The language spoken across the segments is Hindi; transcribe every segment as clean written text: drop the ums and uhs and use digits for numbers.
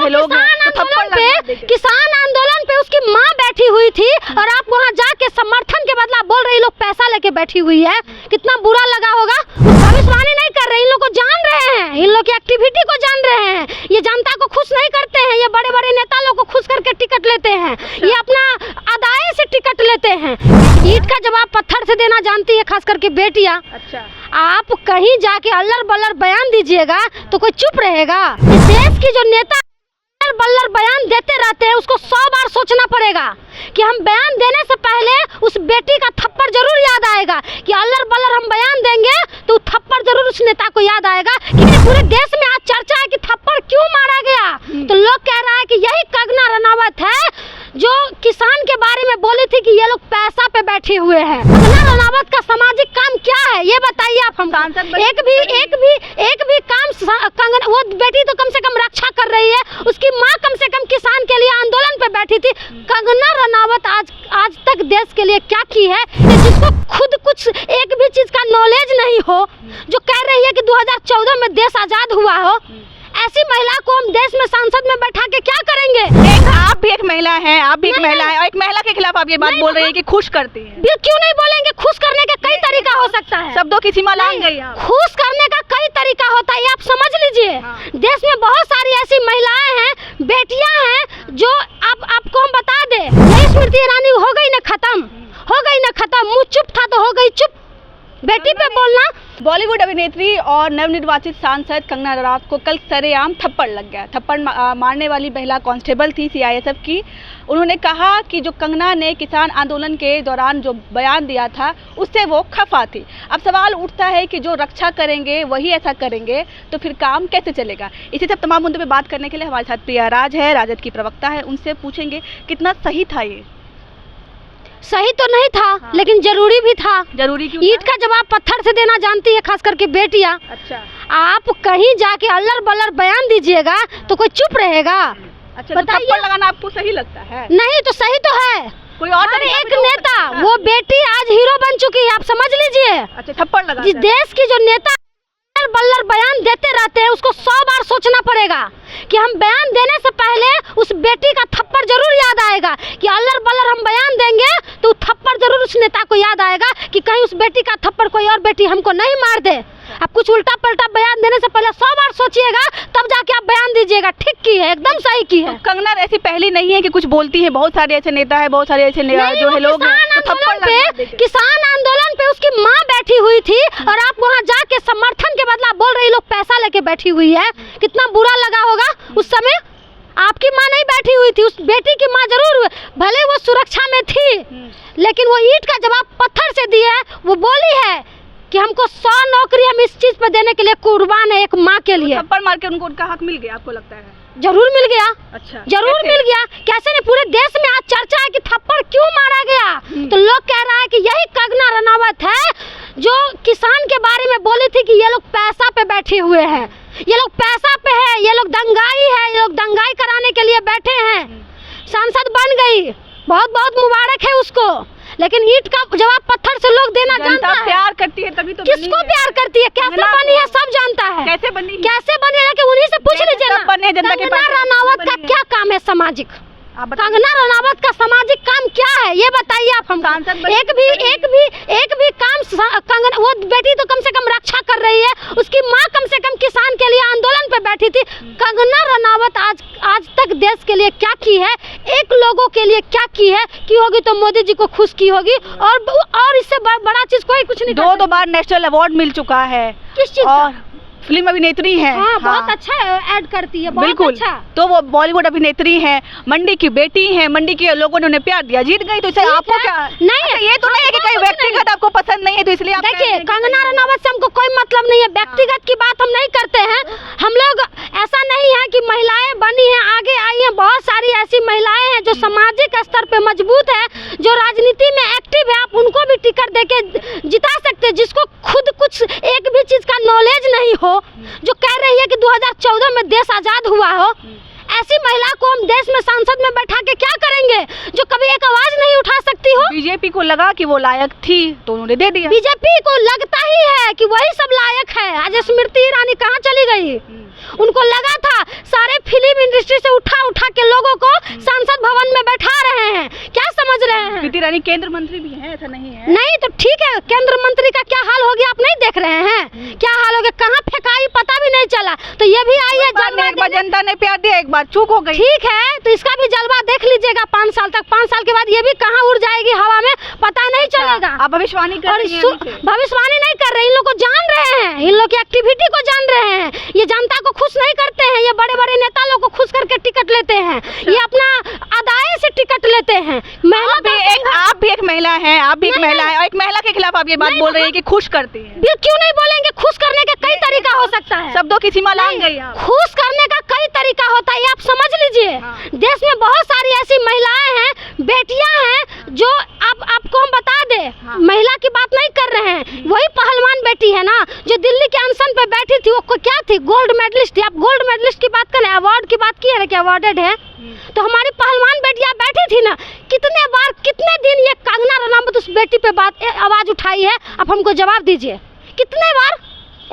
जो है लोग किसान आंदोलन पे उसकी माँ बैठी हुई थी और आप वहाँ जाके समर्थन के बदला बोल रही लोग पैसा लेके बैठी हुई है। कितना बुरा लगा होगा। भविष्यवाणी नहीं कर रहे, इन लोग को जान रहे हैं, इन लोग की एक्टिविटी को जान रहे हैं। ये जनता को खुश नहीं करते हैं, ये बड़े बड़े नेता लोग को खुश करके टिकट लेते हैं, ये अपना अदाए से टिकट लेते हैं। ईंट का जवाब पत्थर से देना जानती है, खास करके बेटियां। अच्छा, आप कहीं जाके अल्लर बल्लर बयान दीजिएगा तो कोई चुप रहेगा? इस देश की जो नेता बल्लर बयान देते रहते हैं उसको 100 बार सोचना पड़ेगा कि हम बयान देने से पहले उस बेटी का थप्पड़ जरूर याद आएगा कि अल्लर बल्लर हम बयान देंगे तो थप्पड़ जरूर उस नेता को याद आएगा। कि पूरे देश में आज चर्चा है कि थप्पड़ क्यों मारा गया, तो लोग कह रहा है कि यही कंगना रनावत है जो किसान के बारे में बोली थी कि ये लोग पैसा पे बैठे हुए हैं। कंगना रनावत का सामाजिक काम क्या है ये बताइए आप हमको। एक भी काम कंगना, वो बेटी तो कम से कम रक्षा कर रही है, उसकी माँ कम से कम किसान के लिए आंदोलन पे बैठी थी। कंगना रनावत आज तक देश के लिए क्या की है? जिसको खुद कुछ एक भी चीज का नॉलेज नहीं हो, जो कह रही है कि 2014 में देश आजाद हुआ हो, ऐसी महिला को हम देश में संसद में बैठा के क्या करेंगे? आप भी एक महिला हैं, आप भी एक महिला हैं और एक महिला के खिलाफ आप ये बात बोल रही है कि खुश करती है। क्यों नहीं बोलेंगे? खुश करने का कई तरीका हो सकता है, शब्दों की सीमा लांघ गई आप। खुश करने का कई तरीका होता है, आप समझ लीजिए। देश में बहुत सारी ऐसी महिलाएं हैं, बेटियां हैं, जो आपको हम बता दे, स्मृति ईरानी हो गई ना खत्म, मुँह चुप था तो हो गई चुप। बेटी पे बोलना। बॉलीवुड अभिनेत्री और नवनिर्वाचित सांसद कंगना रनावत को कल सरेआम थप्पड़ लग गया। थप्पड़ मारने वाली महिला कांस्टेबल थी सीआईएसएफ की। उन्होंने कहा कि जो कंगना ने किसान आंदोलन के दौरान जो बयान दिया था उससे वो खफा थी। अब सवाल उठता है कि जो रक्षा करेंगे वही ऐसा करेंगे तो फिर काम कैसे चलेगा। इसी सब तमाम मुद्दों पर बात करने के लिए हमारे साथ प्रिया राज है, राजद की प्रवक्ता है। उनसे पूछेंगे कितना सही था ये। सही तो नहीं था, लेकिन जरूरी भी था। जरूरी क्यों? ईंट का जवाब पत्थर से देना जानती है, खास करके बेटियां। अच्छा, आप कहीं जाके अल्लर बल्लर बयान दीजिएगा तो कोई चुप रहेगा? अच्छा, तो थप्पड़ लगाना आपको सही लगता है? नहीं तो सही तो है। कोई और एक नेता, वो बेटी आज हीरो बन चुकी है, आप समझ लीजिए। अच्छा, थप्पड़ लगा। जिस देश की जो नेता बल्लर बयान देते रहते हैं उसको 100 बार सोचना पड़ेगा कि हम बयान देने से पहले उस बेटी का थप्पड़ जरूर याद आएगा कि अल्लर बल्लर हम बयान देंगे तो थप्पड़ जरूर उस नेता को याद आएगा कि कहीं उस बेटी का थप्पड़ कोई और बेटी हमको नहीं मार दे। आप कुछ उल्टा पलटा बयान देने से पहले 100 बार सोचिएगा, तब जाके आप बयान दीजिएगा। ठीक की है, एकदम सही की है। तो कंगना ऐसी पहली नहीं है कि कुछ बोलती है, बहुत सारे ऐसे नेता है, बहुत सारे ऐसे जो है लोग किसान आंदोलन पे उसकी माँ बैठी हुई थी और आप वहाँ जाके समर्थन के बदला बोल रही लोग पैसा लेके बैठी हुई है। कितना बुरा लगा होगा उस समय। आपकी माँ नहीं बैठी हुई थी, उस बेटी की माँ जरूर, भले वो सुरक्षा में थी, लेकिन वो ईंट का जवाब पत्थर से दिया है। वो बोली है कि हमको 100 नौकरी हम इस चीज पे देने के लिए कुर्बान है, एक माँ के लिए। थप्पड़ मार के उनको उनका हक मिल गया, आपको लगता है? जरूर मिल गया। अच्छा, जरूर मिल गया। कैसे नहीं, पूरे देश में आज चर्चा है कि थप्पड़ क्यों मारा गया। तो लोग कह रहा है कि यही कंगना रनावत है जो किसान के बारे में बोली थी कि ये लोग पैसा पे बैठे हुए हैं, ये लोग पैसा पे है, ये लोग दंगाई है, ये लोग दंगाई कराने के लिए बैठे हैं। सांसद बन गई, बहुत बहुत मुबारक है उसको, लेकिन ईंट का जवाब पत्थर से लोग देना जानता है। प्यार करती है तभी तो। किसको प्यार करती है, कैसे बनी है, सब जानता है। कैसे बनी है कि उन्हीं से पूछ लीजिए ना। कंगना रनावत का क्या काम है सामाजिक? कंगना रनावत का सामाजिक काम क्या है ये बताइए आप हमको। एक भी काम कंगना, वो बेटी तो कम से कम रक्षा कर रही है, उसकी माँ कम से कम किसान के लिए आंदोलन पे बैठी थी। कंगना रनावत आज तक देश के लिए क्या की है, एक लोगों के लिए क्या की है, की होगी तो मोदी जी को खुश की होगी, और इससे बड़ा चीज कोई कुछ नहीं। 2 बार नेशनल अवार्ड मिल चुका है। किस चीज का? फिल्म अभिनेत्री है। बहुत अच्छा ऐड करती है, बहुत बिल्कुल अच्छा। तो वो बॉलीवुड अभिनेत्री है, मंडी की बेटी है, मंडी के लोगों ने उन्हें प्यार दिया, जीत गई। तो इसे आपको क्या नहीं, ये तो नहीं है कि कोई व्यक्तिगत आपको पसंद नहीं है तो इसलिए आप देखिए, कंगना रनावत से हमको कोई मतलब नहीं है, व्यक्तिगत की बात हम नहीं करते हैं। हम लोग ऐसा नहीं है कि महिलाएं बनी हैं, आगे आई हैं, बहुत सारी ऐसी महिलाएं हैं जो सामाजिक स्तर पे मजबूत है, जो राजनीति में एक्टिव है, आप उनको भी टिकट देके जिता सकते हैं। जिसको खुद कुछ एक भी चीज का नॉलेज नहीं हो, जो कह रही है कि 2014 में देश आजाद हुआ हो, ऐसी महिला को हम देश में संसद में बैठा के क्या करेंगे, जो कभी एक आवाज नहीं उठा सकती हो। बीजेपी को लगा कि वो लायक थी तो उन्होंने दे दिया। बीजेपी को लगता ही है कि वही सब लायक है। आज स्मृति ईरानी कहाँ चली गई? उनको लगा था सारे फिल्म इंडस्ट्री से उठा के लोगों को संसद भवन में बैठा रहे हैं। क्या समझ रहे हैं? स्मृति ईरानी केंद्र मंत्री भी हैं, ऐसा नहीं है? नहीं तो ठीक है, केंद्र मंत्री का क्या हाल हो गया आप नहीं देख रहे हैं? क्या हाल हो गया, कहाँ फेंकाई पता भी नहीं चला। तो ये भी आई है एक बार जनता ने प्यार दिया, एक बार चूक हो गई। ठीक है, तो इसका भी जलवा देख लीजिएगा 5 साल तक। 5 साल के बाद ये भी कहाँ उड़ जाएगी हवा में पता नहीं चलेगा। आप भविष्यवाणी कर रही हैं? भविष्यवाणी नहीं कर रहे, इन लोग को जान रहे हैं, इन लोग की एक्टिविटी को जान रहे हैं। ये जनता को खुश नहीं करते हैं, ये बड़े बड़े नेता लोग को खुश करके टिकट लेते हैं। ये अपना अदाए से टिकट लेते हैं। आप भी एक महिला हैं, आप भी एक महिला है, और एक महिला के खिलाफ आप ये बात बोल रही है कि खुश करती है। क्यों नहीं बोलेंगे? खुश करने के कई तरीका हो सकता है। शब्दों की सीमा लांघ गई आप। खुश करने का कई तरीका होता है, आप समझ लीजिए। देश में बहुत सारी ऐसी महिलाएं हैं, बेटियां हैं, जो आपको हम बता दे, महिला की बात नहीं कर रहे हैं। वही पहलवान बेटी है ना जो दिल्ली के अनशन पे बैठी थी, वो क्या थी? गोल्ड मेडलिस्ट थी। आप गोल्ड मेडलिस्ट की बात करें, अवार्ड की बात की है ना कि अवार्डेड है। तो हमारी पहलवान बेटियां बैठी थी ना, कितने बार कितने दिन ये कंगना रनौत उस बेटी पे आवाज उठाई है? आप हमको जवाब दीजिए, कितने बार?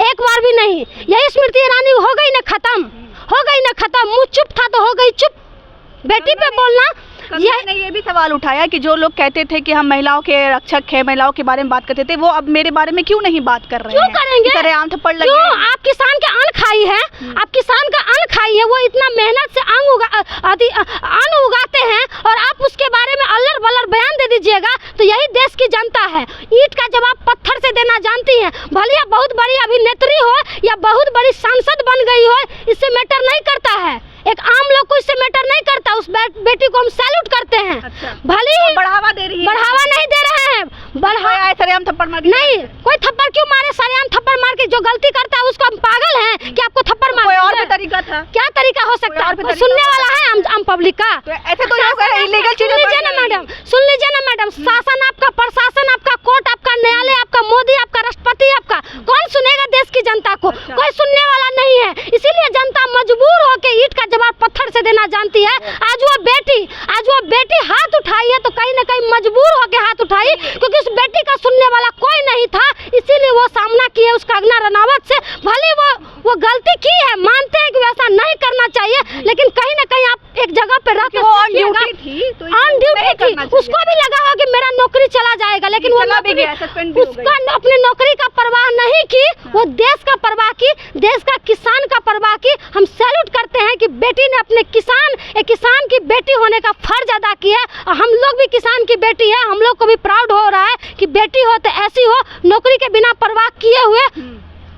एक बार भी नहीं। यही स्मृति ईरानी हो गई ना खत्म, हो गई ना खत्म। मुंह चुप था तो हो गई चुप। बेटी पे बोलना। ये भी सवाल उठाया कि जो लोग कहते थे कि हम महिलाओं के रक्षक हैं, महिलाओं के बारे में बात करते थे, वो अब मेरे बारे में क्यों नहीं बात कर रहे हैं? क्यों करेंगे? सरेआम थप्पड़ लगे। क्यों? आप किसान का अन्न खाई है, आप किसान का अन्न खाई है, वो इतना मेहनत से अन्न उगाते हैं और आप उसके बारे में अल्लर बल्लर बयान दे दीजिएगा। तो यही देश की जनता है, ईंट का जवाब पत्थर से देना जानती है। भले या बहुत बड़ी अभिनेत्री हो या बहुत बड़ी सांसद बन गई हो, इससे मैटर नहीं करता है। एक आम लोग को इससे मैटर नहीं करता। उस बेटी को हम सैल्यूट करते हैं। अच्छा। भले तो बढ़ावा दे रही है? बढ़ावा नहीं दे रहे हैं। सरेआम थप्पड़ मार नहीं, कोई थप्पड़ क्यों मारे? सरेआम थप्पड़ मार के जो गलती करता है उसको हम पागल हैं कि आपको थप्पड़ मार? कोई और भी तरीका था? क्या तरीका हो सकता है? सुनने वाला है आम पब्लिक का? ऐसे तो इलीगल चीजें। सुन लीजिए ना मैडम, सुन लीजिए ना मैडम। शासन आपका, प्रशासन आपका, कोर्ट आपका, न्यायालय आपका, मोदी आपका, राष्ट्रपति आपका, कौन सुनेगा देश की जनता को? कोई सुनने वाला नहीं है। इसीलिए जनता मजबूर होकर ईंट का जवाब पत्थर से देना जानती है। आज वो बेटी हाथ उठाई है तो कहीं ना कहीं मजबूर होकर हाथ उठाई, क्योंकि उस बेटी का सुनने वाला कोई नहीं था। इसीलिए वो सामना किए उस कंगना रनौत से। भले वो गलती की है, मानते हैं कि वैसा नहीं करना चाहिए, लेकिन कहीं ना कहीं आप एक जगह पे रह के ऑन ड्यूटी थी, उसको भी लगा हो कि मेरा नौकरी चला जाएगा, लेकिन वो उसका अपने नौकरी का परवाह नहीं की, वो देश का परवाह की, देश का किसान का परवाह की। हम सैल्यूट करते हैं कि बेटी ने अपने एक किसान की बेटी होने का फर्ज अदा किया। और हम लोग भी किसान की बेटी है, हम लोग को भी प्राउड हो रहा है कि बेटी हो तो ऐसी हो, नौकरी के बिना परवाह किए हुए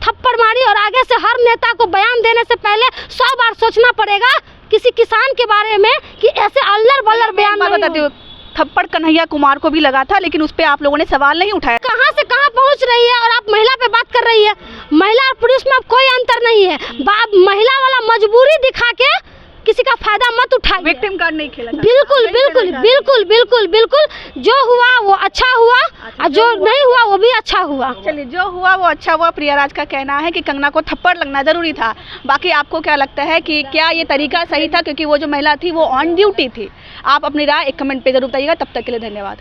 थप्पड़ मारी। और आगे से हर नेता को बयान देने से पहले 100 बार सोचना पड़ेगा किसी किसान के बारे में कि ऐसे अल्लर बल्लर बयान बताती हूँ। थप्पड़ कन्हैया कुमार को भी लगा था, लेकिन उस पे आप लोगों ने सवाल नहीं उठाया। कहाँ से कहाँ पहुँच रही है और आप महिला पे बात कर रही है। महिला और पुरुष में अब कोई अंतर नहीं है। महिला वाला मजबूरी दिखा के किसी का फायदा मत उठाइए। विक्टिम कार्ड नहीं खेला। बिल्कुल बिल्कुल बिल्कुल बिल्कुल बिल्कुल। जो हुआ वो अच्छा हुआ, और जो नहीं हुआ वो भी अच्छा हुआ। चलिए, जो हुआ वो अच्छा हुआ। प्रियाराज का कहना है कि कंगना को थप्पड़ लगना जरूरी था। बाकी आपको क्या लगता है कि क्या ये तरीका सही था? क्योंकि वो जो महिला थी वो ऑन ड्यूटी थी। आप अपनी राय एक कमेंट पे जरूर बताइएगा। तब तक के लिए धन्यवाद।